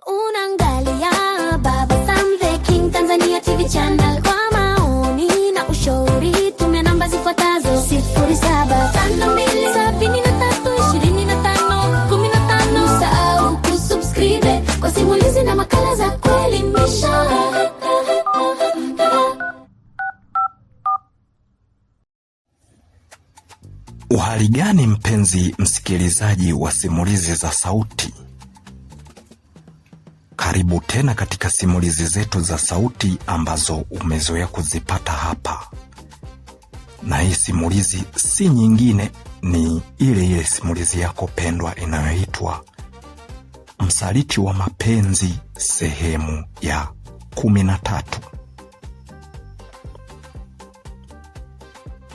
Unaangalia Baba Sam the King Tanzania TV channel. Kwa maoni na ushauri tumia namba zifuatazo: 0752732515. Usisahau kusubscribe kwa simulizi na makala za kuelimisha. Uhali gani mpenzi msikilizaji wa simulizi za sauti? Karibu tena katika simulizi zetu za sauti ambazo umezoea kuzipata hapa. Na hii simulizi si nyingine, ni ile simulizi yako pendwa inayoitwa Msaliti wa Mapenzi sehemu ya 13.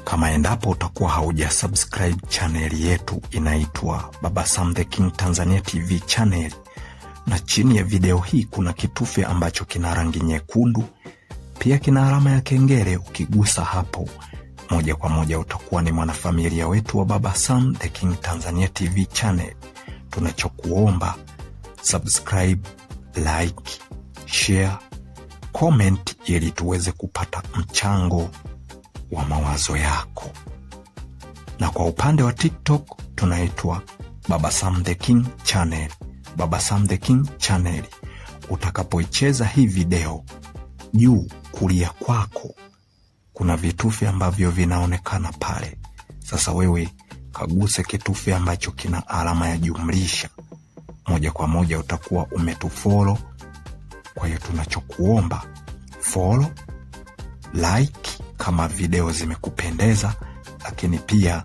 Kama endapo utakuwa hauja subscribe channel yetu inaitwa Baba Sam the King Tanzania TV channel, na chini ya video hii kuna kitufe ambacho kina rangi nyekundu, pia kina alama ya kengele. Ukigusa hapo moja kwa moja utakuwa ni mwanafamilia wetu wa Baba Sam the King Tanzania TV channel. Tunachokuomba subscribe, like, share, comment ili tuweze kupata mchango wa mawazo yako. Na kwa upande wa TikTok tunaitwa Baba Sam the King channel, Baba Sam the King channel. Utakapoicheza hii video, juu kulia kwako kuna vitufe ambavyo vinaonekana pale. Sasa wewe kaguse kitufe ambacho kina alama ya jumlisha, moja kwa moja utakuwa umetufollow. Kwa hiyo tunachokuomba follow, like kama video zimekupendeza, lakini pia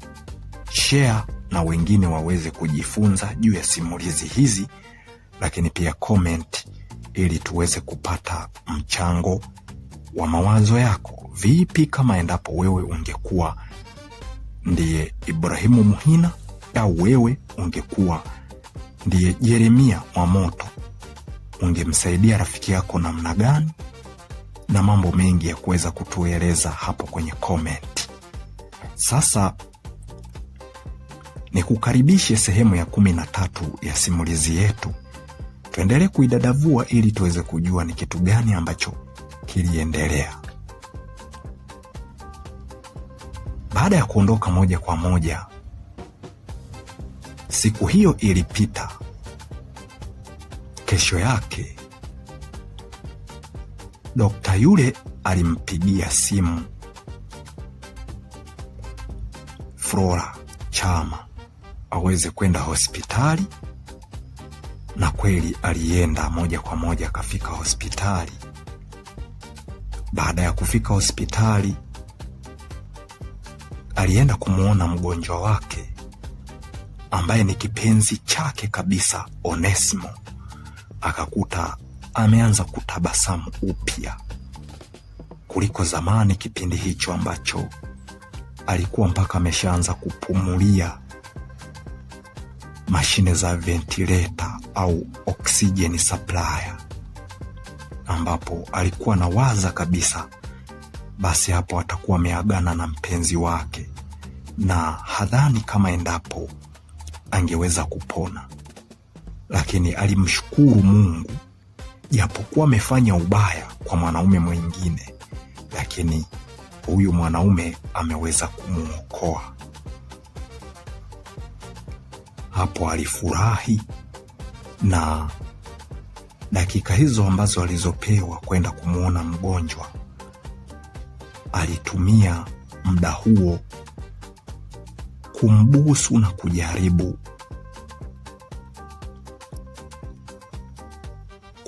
share na wengine waweze kujifunza juu ya simulizi hizi, lakini pia comment ili tuweze kupata mchango wa mawazo yako. Vipi kama endapo wewe ungekuwa ndiye Ibrahimu Muhina, au wewe ungekuwa ndiye Jeremia Mwamoto, ungemsaidia rafiki yako namna gani? Na mambo mengi ya kuweza kutueleza hapo kwenye comment. Sasa ni kukaribishe sehemu ya 13 ya simulizi yetu. Tuendelee kuidadavua ili tuweze kujua ni kitu gani ambacho kiliendelea. Baada ya kuondoka moja kwa moja, siku hiyo ilipita. Kesho yake dokta yule alimpigia simu Flora Chama aweze kwenda hospitali, na kweli alienda moja kwa moja akafika hospitali. Baada ya kufika hospitali, alienda kumuona mgonjwa wake ambaye ni kipenzi chake kabisa, Onesimo. Akakuta ameanza kutabasamu upya kuliko zamani, kipindi hicho ambacho alikuwa mpaka ameshaanza kupumulia mashine za ventilator au oxygen supplier, ambapo alikuwa na waza kabisa basi hapo atakuwa ameagana na mpenzi wake, na hadhani kama endapo angeweza kupona. Lakini alimshukuru Mungu, japokuwa amefanya ubaya kwa mwanaume mwingine, lakini huyu mwanaume ameweza kumuokoa. Hapo alifurahi, na dakika hizo ambazo alizopewa kwenda kumuona mgonjwa, alitumia muda huo kumbusu na kujaribu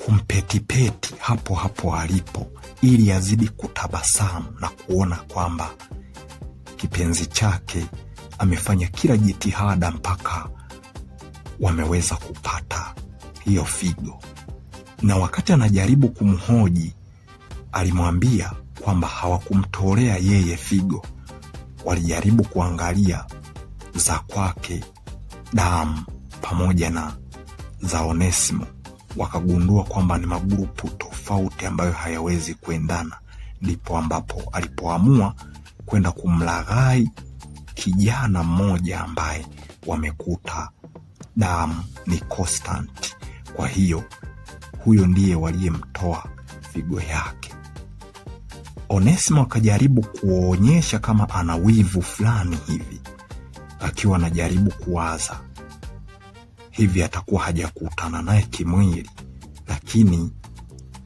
kumpetipeti hapo hapo alipo, ili azidi kutabasamu na kuona kwamba kipenzi chake amefanya kila jitihada mpaka wameweza kupata hiyo figo. Na wakati anajaribu kumhoji, alimwambia kwamba hawakumtolea yeye figo, walijaribu kuangalia za kwake damu pamoja na za Onesimo, wakagundua kwamba ni magrupu tofauti ambayo hayawezi kuendana. Ndipo ambapo alipoamua kwenda kumlaghai kijana mmoja ambaye wamekuta damu ni constant. Kwa hiyo huyo ndiye waliyemtoa figo yake. Onesimo akajaribu kuonyesha kama ana wivu fulani hivi, akiwa anajaribu kuwaza hivi atakuwa hajakutana naye kimwili, lakini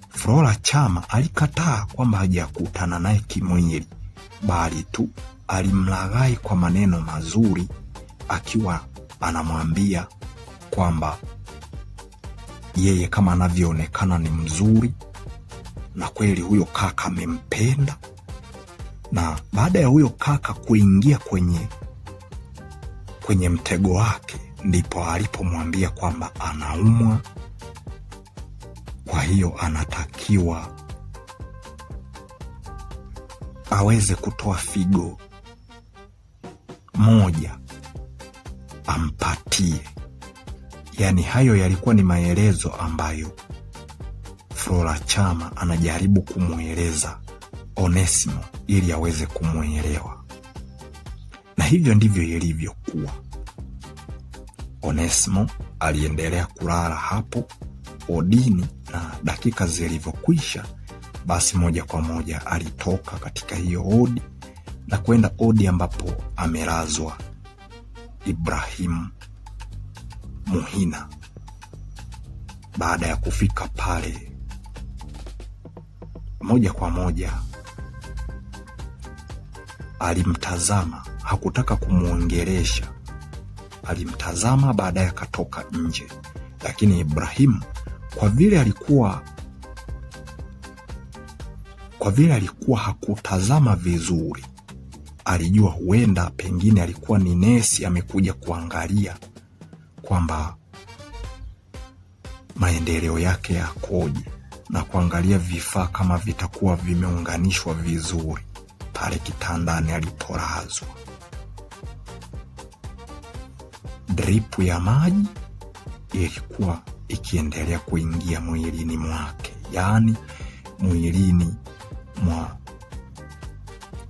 Flora Chama alikataa kwamba hajakutana naye kimwili, bali tu alimlaghai kwa maneno mazuri, akiwa anamwambia kwamba yeye kama anavyoonekana ni mzuri, na kweli huyo kaka amempenda. Na baada ya huyo kaka kuingia kwenye mtego wake, ndipo alipomwambia kwamba anaumwa, kwa hiyo anatakiwa aweze kutoa figo moja ampatie. Yaani hayo yalikuwa ni maelezo ambayo Flora Chama anajaribu kumweleza Onesimo ili aweze kumwelewa. Na hivyo ndivyo ilivyokuwa. Onesimo aliendelea kulala hapo odini, na dakika zilivyokwisha, basi moja kwa moja alitoka katika hiyo odi na kwenda odi ambapo amelazwa Ibrahim Muhina. Baada ya kufika pale, moja kwa moja alimtazama, hakutaka kumuongelesha. Alimtazama, baadaye akatoka nje. Lakini Ibrahim kwa vile alikuwa hakutazama vizuri, alijua huenda pengine alikuwa ni nesi amekuja kuangalia kwamba maendeleo yake yakoje, na kuangalia vifaa kama vitakuwa vimeunganishwa vizuri pale kitandani alipolazwa. Dripu ya maji ilikuwa ikiendelea kuingia mwilini mwake, yaani mwilini mwa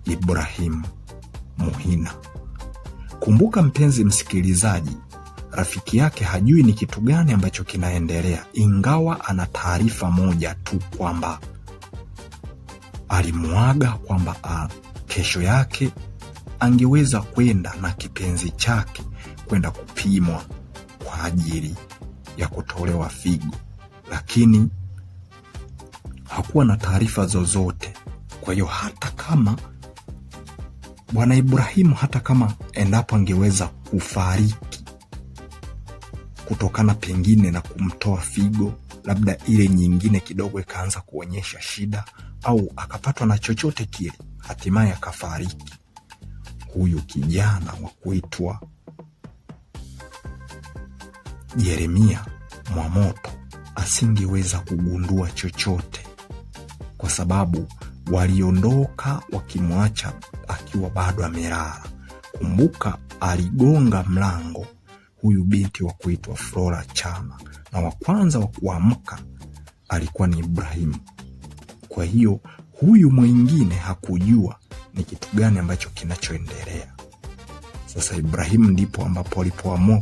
Ibrahim Muhina. Kumbuka mpenzi msikilizaji, rafiki yake hajui ni kitu gani ambacho kinaendelea, ingawa ana taarifa moja tu kwamba alimuaga kwamba kesho yake angeweza kwenda na kipenzi chake kwenda kupimwa kwa ajili ya kutolewa figo, lakini hakuwa na taarifa zozote. Kwa hiyo hata kama Bwana Ibrahimu, hata kama endapo angeweza kufariki kutokana pengine na kumtoa figo, labda ile nyingine kidogo ikaanza kuonyesha shida, au akapatwa na chochote kile, hatimaye akafariki, huyu kijana wa kuitwa Yeremia Mwamoto asingeweza kugundua chochote, kwa sababu waliondoka wakimwacha akiwa bado amelala. Kumbuka aligonga mlango huyu binti wa kuitwa Flora Chama, na wa kwanza wa kuamka alikuwa ni Ibrahimu. Kwa hiyo huyu mwingine hakujua ni kitu gani ambacho kinachoendelea. Sasa Ibrahimu ndipo ambapo alipoamua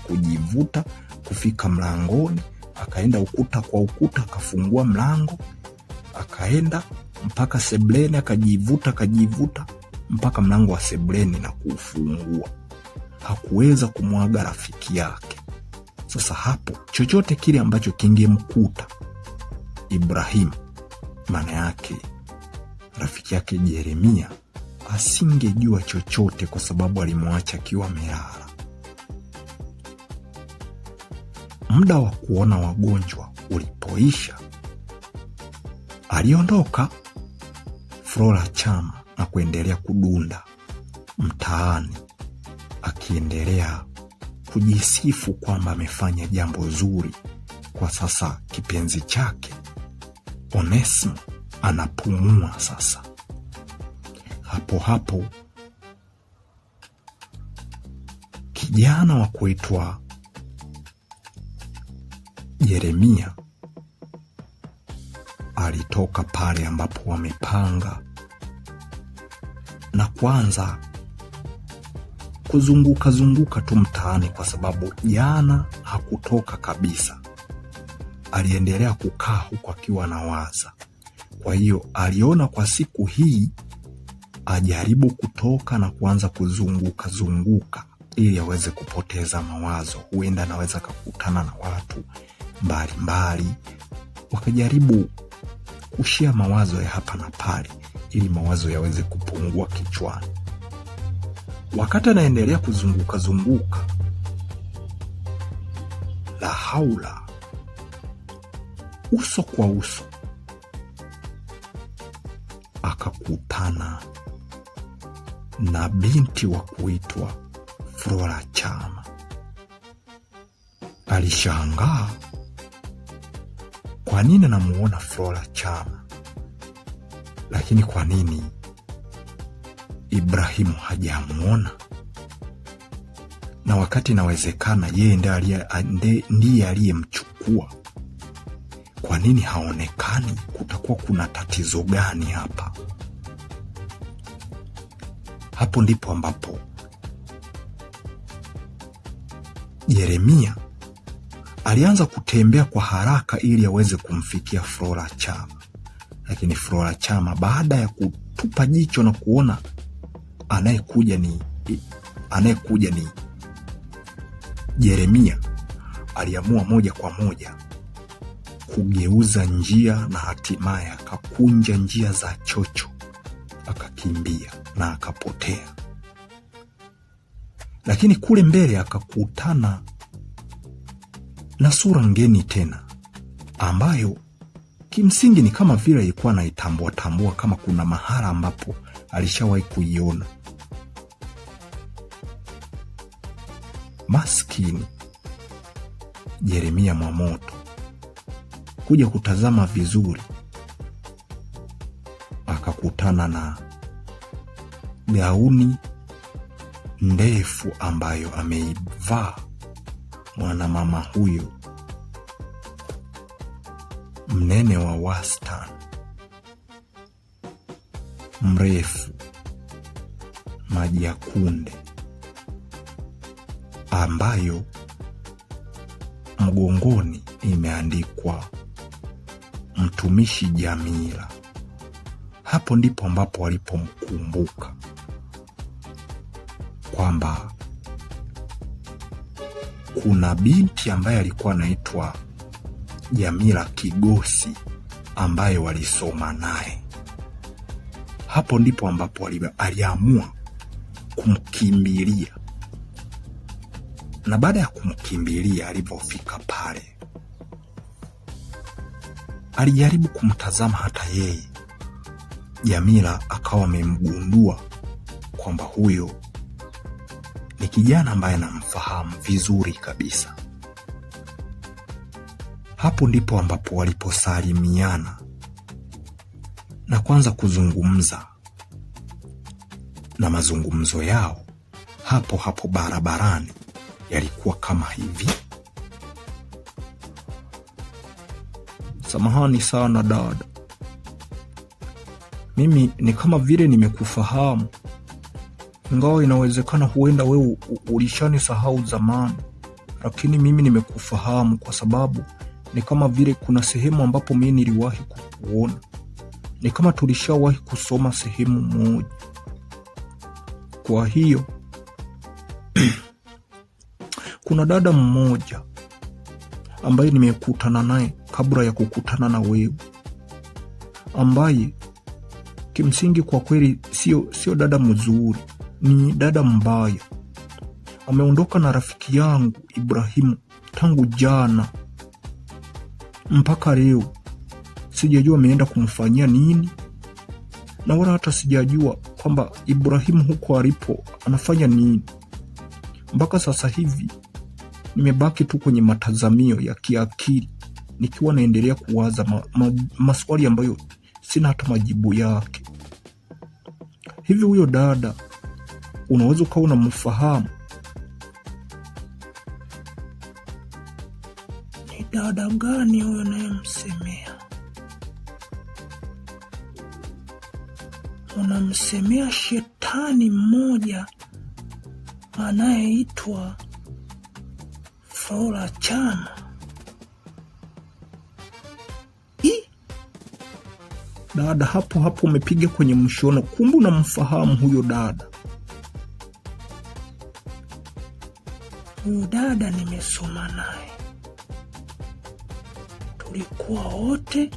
kujivuta kufika mlangoni, akaenda ukuta kwa ukuta, akafungua mlango, akaenda mpaka sebleni, akajivuta mpaka mlango wa sebleni na kuufungua. Hakuweza kumwaga rafiki yake. Sasa hapo chochote kile ambacho kingemkuta Ibrahim, maana yake rafiki yake Yeremia asingejua chochote, kwa sababu alimwacha akiwa amelala. Muda wa kuona wagonjwa ulipoisha, aliondoka Flora Chama na kuendelea kudunda mtaani, akiendelea kujisifu kwamba amefanya jambo zuri. Kwa sasa kipenzi chake Onesimo anapumua sasa. Hapo kijana wa kuitwa Yeremia alitoka pale ambapo wamepanga na kuanza kuzunguka tu mtaani, kwa sababu jana hakutoka kabisa. aliendelea kukaa huku akiwa anawaza. Kwa hiyo aliona kwa siku hii ajaribu kutoka na kuanza kuzunguka zunguka ili aweze kupoteza mawazo. Huenda anaweza kukutana na watu mbalimbali, wakajaribu kushia mawazo ya hapa na pale ili mawazo yaweze kupungua kichwani. Wakati anaendelea kuzunguka zunguka, la haula, uso kwa uso akakutana na binti wa kuitwa Flora Chama. Alishangaa, kwa nini namuona Flora Chama, lakini kwa nini Ibrahimu hajamuona? Na wakati inawezekana yeye ndiye aliyemchukua, kwa nini haonekani? Kutakuwa kuna tatizo gani hapa? Hapo ndipo ambapo Yeremia alianza kutembea kwa haraka ili aweze kumfikia Flora Chama. Lakini Flora Chama, baada ya kutupa jicho na kuona anayekuja ni Yeremia, aliamua moja kwa moja kugeuza njia na hatimaye akakunja njia za chocho, akakimbia na akapotea. Lakini kule mbele akakutana na sura ngeni tena, ambayo kimsingi ni kama vile alikuwa anaitambua tambua kama kuna mahala ambapo alishawahi kuiona. Maskini Yeremia Mwamoto kuja kutazama vizuri, akakutana na gauni ndefu ambayo ameivaa mwanamama huyo mnene wa wastani, mrefu, maji ya kunde, ambayo mgongoni imeandikwa Mtumishi Jamila. Hapo ndipo ambapo walipomkumbuka kwamba kuna binti ambaye alikuwa anaitwa Jamila Kigosi ambaye walisoma naye. Hapo ndipo ambapo aliamua kumkimbilia, na baada ya kumkimbilia, alipofika pale alijaribu kumtazama hata yeye. Jamila akawa amemgundua kwamba huyo ni kijana ambaye anamfahamu vizuri kabisa. Hapo ndipo ambapo waliposalimiana na kuanza kuzungumza, na mazungumzo yao hapo hapo barabarani yalikuwa kama hivi: samahani sana dada, mimi ni kama vile nimekufahamu, ingawa inawezekana huenda wewe ulishanisahau zamani, lakini mimi nimekufahamu kwa sababu ni kama vile kuna sehemu ambapo mimi niliwahi kukuona, ni kama tulishawahi kusoma sehemu moja. Kwa hiyo kuna dada mmoja ambaye nimekutana naye kabla ya kukutana na wewe, ambaye kimsingi kwa kweli sio dada mzuri, ni dada mbaya. Ameondoka na rafiki yangu Ibrahimu tangu jana mpaka leo. Sijajua ameenda kumfanyia nini, na wala hata sijajua kwamba Ibrahimu huko alipo anafanya nini. Mpaka sasa hivi nimebaki tu kwenye matazamio ya kiakili, nikiwa naendelea kuwaza maswali ambayo sina hata majibu yake. Hivi huyo dada unaweza ukawa unamfahamu? Ni dada gani huyo unayemsemea? Unamsemea shetani mmoja anayeitwa Flora Chama. Dada, hapo hapo umepiga kwenye mshono. Kumbe unamfahamu huyo dada? Huyo dada nimesoma naye, tulikuwa wote,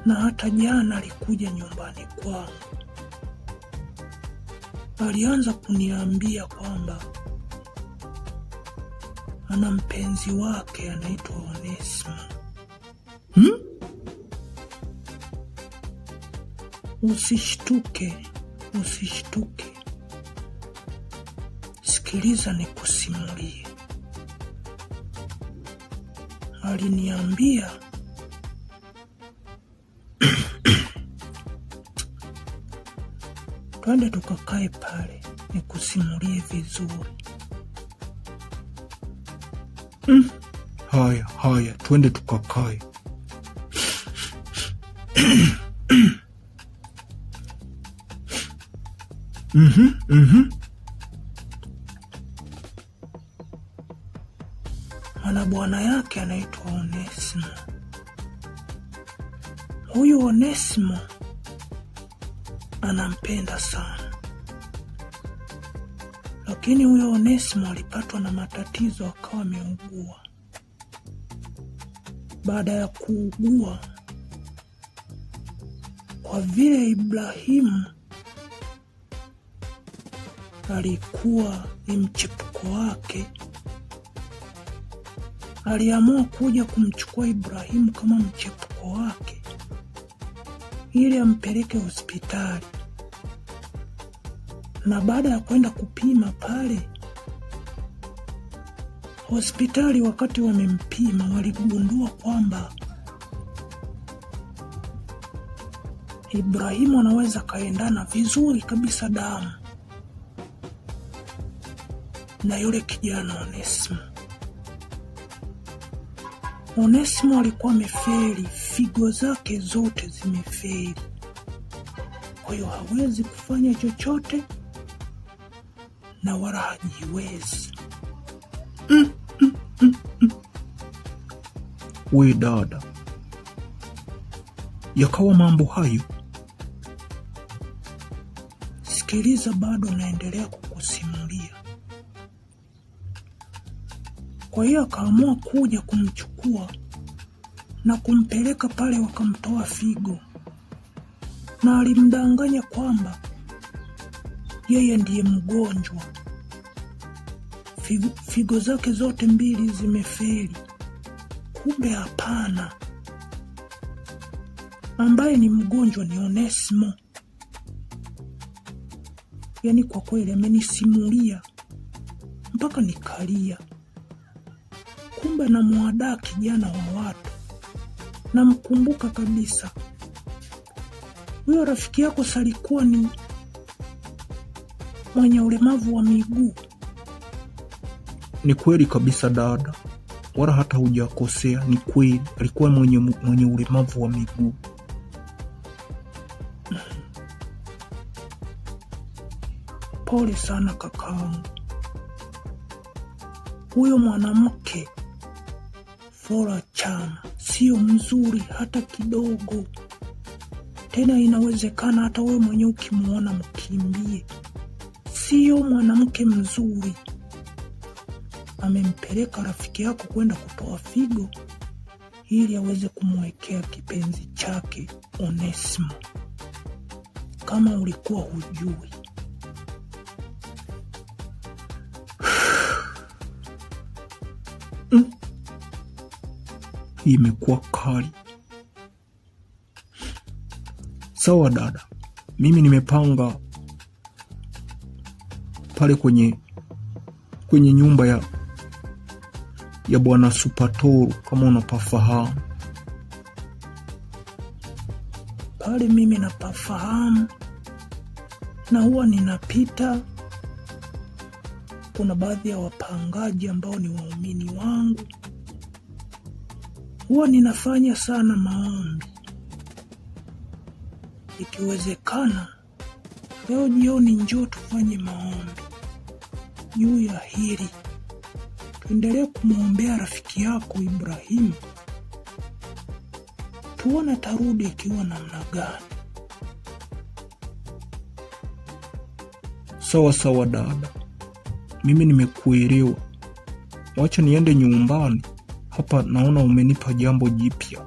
na hata jana alikuja nyumbani kwangu. Alianza kuniambia kwamba ana mpenzi wake anaitwa Onesmo. Usishtuke, usishtuke. Sikiliza nikusimulie. Aliniambia twende tukakae pale nikusimulie vizuri. Haya, twende tukakae. Ana bwana yake anaitwa Onesmo. Huyu Onesmo anampenda sana, lakini huyo Onesmo alipatwa na matatizo, akawa ameugua. Baada ya kuugua, kwa vile Ibrahimu alikuwa ni mchepuko wake, aliamua kuja kumchukua Ibrahimu kama mchepuko wake ili ampeleke hospitali. Na baada ya kwenda kupima pale hospitali, wakati wamempima waligundua kwamba Ibrahimu anaweza kaendana vizuri kabisa damu na yule kijana Onesmo. Onesmo alikuwa amefeli, figo zake zote zimefeli, kwa hiyo hawezi kufanya chochote na wala hajiwezi. We dada, yakawa mambo hayo? Sikiliza, bado naendelea kukusimulia. Kwa hiyo akaamua kuja kumchukua na kumpeleka pale, wakamtoa figo, na alimdanganya kwamba yeye ndiye mgonjwa, figo zake zote mbili zimefeli. Kumbe hapana, ambaye ni mgonjwa ni Onesmo. Yaani kwa kweli amenisimulia mpaka nikalia. Kumbe namwadaa kijana wa watu, namkumbuka kabisa. Huyo rafiki yako salikuwa ni mwenye ulemavu wa miguu. Ni kweli kabisa dada, wala hata hujakosea. Ni kweli alikuwa mwenye ulemavu wa miguu. Pole sana kakaangu. Huyo mwanamke Flora Chama sio mzuri hata kidogo. Tena inawezekana hata wewe mwenyewe ukimuona mkimbie. Sio mwanamke mzuri. Amempeleka rafiki yako kwenda kutoa figo ili aweze kumwekea kipenzi chake Onesmo, kama ulikuwa hujui. Imekuwa kali. Sawa dada, mimi nimepanga pale kwenye nyumba ya Bwana Supatoru, kama unapafahamu. Pale mimi napafahamu, na huwa ninapita. Kuna baadhi ya wapangaji ambao ni waumini wangu, huwa ninafanya sana maombi. Ikiwezekana leo jioni njoo tufanye maombi juu ya hili. Tuendelee kumwombea rafiki yako Ibrahimu tuone tarudi ikiwa namna gani. Sawa sawa dada, mimi nimekuelewa. Wacha niende nyumbani. Hapa naona umenipa jambo jipya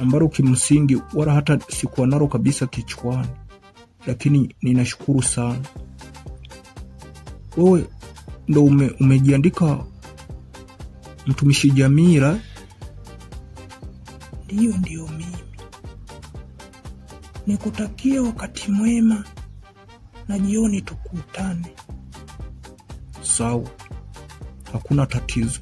ambalo kimsingi wala hata sikuwa nalo kabisa kichwani, lakini ninashukuru sana. Wewe ndo umejiandika mtumishi Jamila? Ndiyo mimi. Nikutakia wakati mwema na jioni tukutane. Sawa, hakuna tatizo.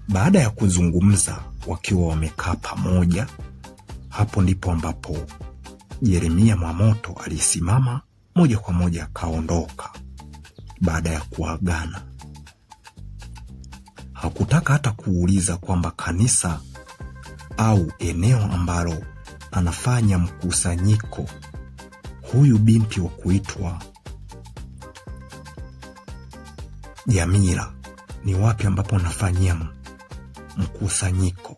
Baada ya kuzungumza wakiwa wamekaa pamoja, hapo ndipo ambapo Yeremia Mwamoto alisimama moja kwa moja akaondoka. Baada ya kuagana, hakutaka hata kuuliza kwamba kanisa au eneo ambalo anafanya mkusanyiko huyu binti wa kuitwa Jamila ni wapi ambapo anafanyia mkusanyiko.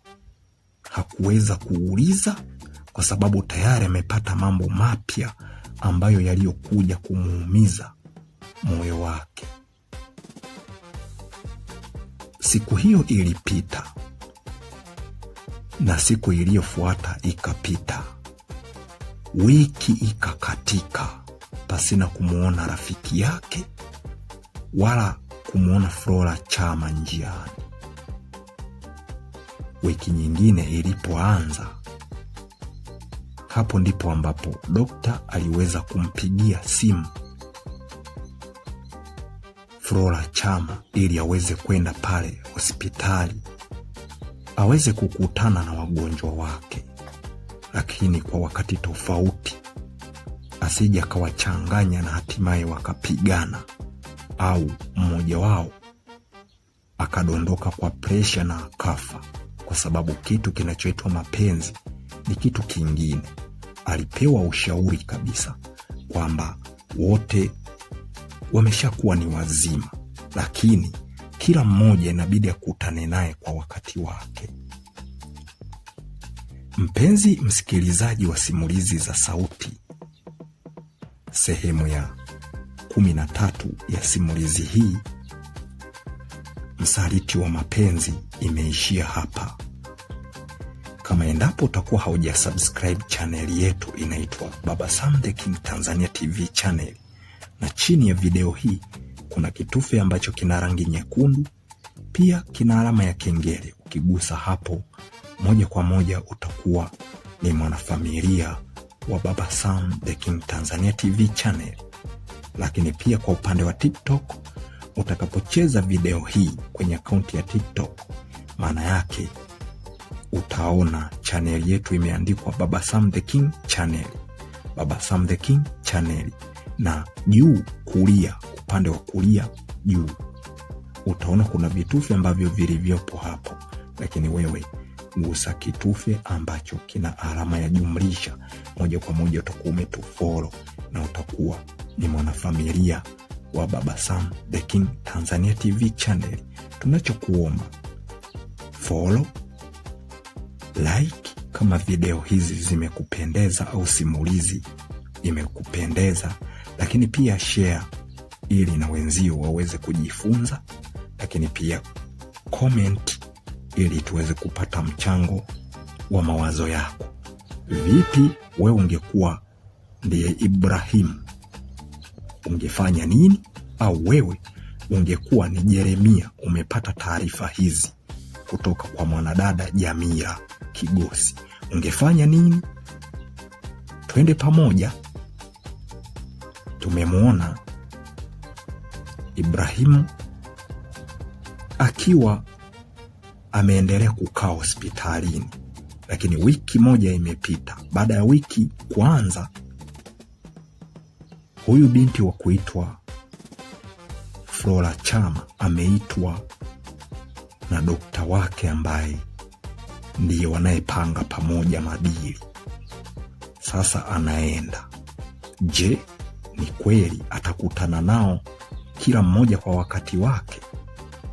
Hakuweza kuuliza kwa sababu tayari amepata mambo mapya ambayo yaliyokuja kumuumiza moyo wake. Siku hiyo ilipita na siku iliyofuata ikapita. Wiki ikakatika pasina kumuona rafiki yake wala kumuona Flora Chama njiani. Wiki nyingine ilipoanza, hapo ndipo ambapo dokta aliweza kumpigia simu Flora Chama ili aweze kwenda pale hospitali aweze kukutana na wagonjwa wake, lakini kwa wakati tofauti, asije akawachanganya na hatimaye wakapigana au mmoja wao akadondoka kwa presha na akafa, kwa sababu kitu kinachoitwa mapenzi ni kitu kingine. Alipewa ushauri kabisa kwamba wote wameshakuwa ni wazima, lakini kila mmoja inabidi akutane naye kwa wakati wake. Mpenzi msikilizaji wa simulizi za sauti, sehemu ya 13 ya simulizi hii, Msaliti wa Mapenzi, imeishia hapa. Kama endapo utakuwa hauja subscribe channel yetu inaitwa Baba Sam the King Tanzania TV channel, na chini ya video hii kuna kitufe ambacho kina rangi nyekundu, pia kina alama ya kengele. Ukigusa hapo moja kwa moja utakuwa ni mwanafamilia wa Baba Sam the King Tanzania TV channel. Lakini pia kwa upande wa TikTok, utakapocheza video hii kwenye akaunti ya TikTok, maana yake utaona channel yetu imeandikwa Baba Sam the King channel, Baba Sam the King channel, na juu kulia, upande wa kulia juu utaona kuna vitufe ambavyo vilivyopo hapo, lakini wewe gusa kitufe ambacho kina alama ya jumlisha, moja kwa moja utakuwa umetufollow na utakuwa ni mwanafamilia wa Baba Sam the King Tanzania TV channel. Tunachokuomba follow, like kama video hizi zimekupendeza au simulizi imekupendeza, lakini pia share ili na wenzio waweze kujifunza, lakini pia comment ili tuweze kupata mchango wa mawazo yako. Vipi wewe ungekuwa ndiye Ibrahim, ungefanya nini? Au wewe ungekuwa ni Yeremia, umepata taarifa hizi kutoka kwa mwanadada Jamila Kigosi, ungefanya nini? Twende pamoja. Tumemwona Ibrahimu akiwa ameendelea kukaa hospitalini, lakini wiki moja imepita. Baada ya wiki kuanza, huyu binti wa kuitwa Flora Chama ameitwa na dokta wake ambaye ndiye wanayepanga pamoja madili. Sasa anaenda. Je, ni kweli atakutana nao kila mmoja kwa wakati wake?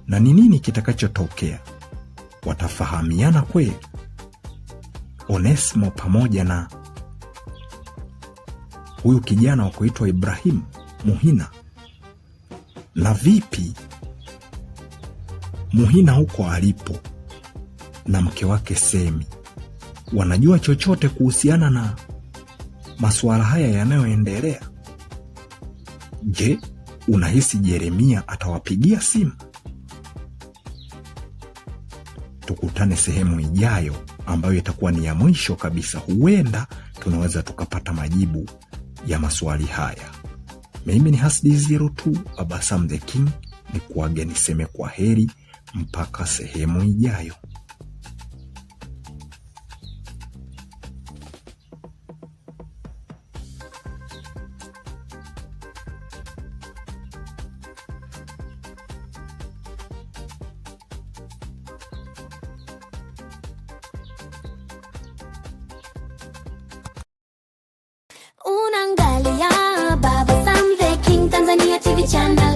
Na ni nini kitakachotokea? watafahamiana kweli Onesmo pamoja na huyu kijana wa kuitwa Ibrahim Muhina? Na vipi Muhina huko alipo na mke wake Semi wanajua chochote kuhusiana na masuala haya yanayoendelea? Je, unahisi Jeremia atawapigia simu? Tukutane sehemu ijayo ambayo itakuwa ni ya mwisho kabisa. Huenda tunaweza tukapata majibu ya maswali haya. Mimi ni Hasdi02 Baba Sam the King, ni kuage niseme kwa heri mpaka sehemu ijayo. Unaangalia Baba Sam the King Tanzania TV channel.